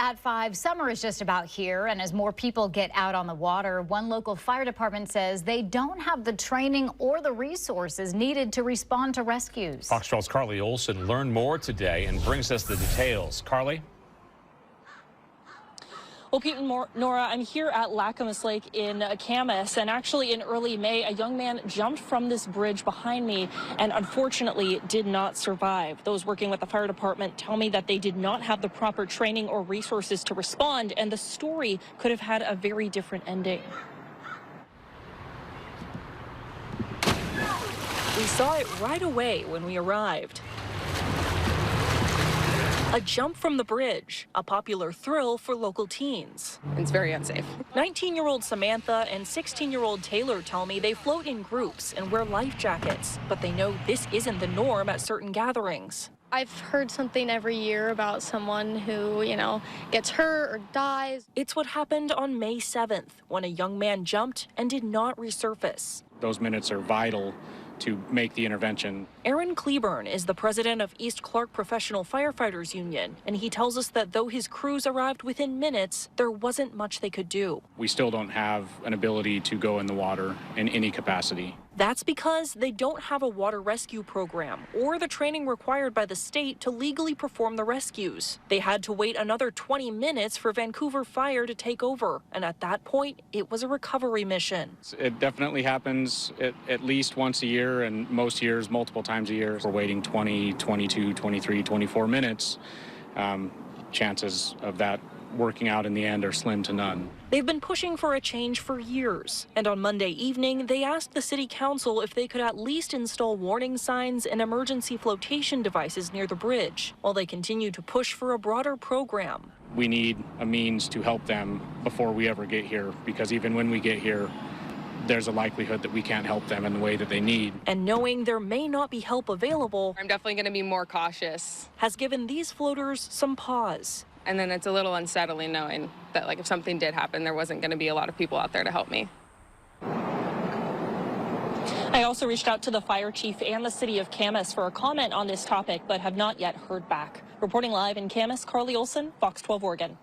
At 5, summer is just about here, and as more people get out on the water, one local fire department says they don't have the training or the resources needed to respond to rescues. Fox 12's Carly Olson learned more today and brings us the details. Carly? Well, Pete and Nora, I'm here at Camas Lake in Camas, and actually in early May, a young man jumped from this bridge behind me and unfortunately did not survive. Those working with the fire department tell me that they did not have the proper training or resources to respond, and the story could have had a very different ending. We saw it right away when we arrived. A jump from the bridge, a popular thrill for local teens. It's very unsafe. 19-year-old Samantha and 16-year-old Taylor tell me they float in groups and wear life jackets, but they know this isn't the norm at certain gatherings. I've heard something every year about someone who, gets hurt or dies. It's what happened on May 7th when a young man jumped and did not resurface. Those minutes are vital to make the intervention. Aaron Cleburne is the president of East Clark Professional Firefighters Union, and he tells us that though his crews arrived within minutes, there wasn't much they could do. We still don't have an ability to go in the water in any capacity. That's because they don't have a water rescue program or the training required by the state to legally perform the rescues. They had to wait another 20 minutes for Vancouver Fire to take over, and at that point, it was a recovery mission. It definitely happens at least once a year, and most years, multiple times a year. We're waiting 20, 22, 23, 24 minutes. Chances of that working out in the end are slim to none. They've been pushing for a change for years, and on Monday evening, they asked the city council if they could at least install warning signs and emergency flotation devices near the bridge, while they continue to push for a broader program. We need a means to help them before we ever get here, because even when we get here, there's a likelihood that we can't help them in the way that they need. And knowing there may not be help available, I'm definitely going to be more cautious. Has given these floaters some pause. And then it's a little unsettling knowing that, if something did happen, there wasn't going to be a lot of people out there to help me. I also reached out to the fire chief and the city of Camas for a comment on this topic, but have not yet heard back. Reporting live in Camas, Carly Olson, Fox 12 Oregon.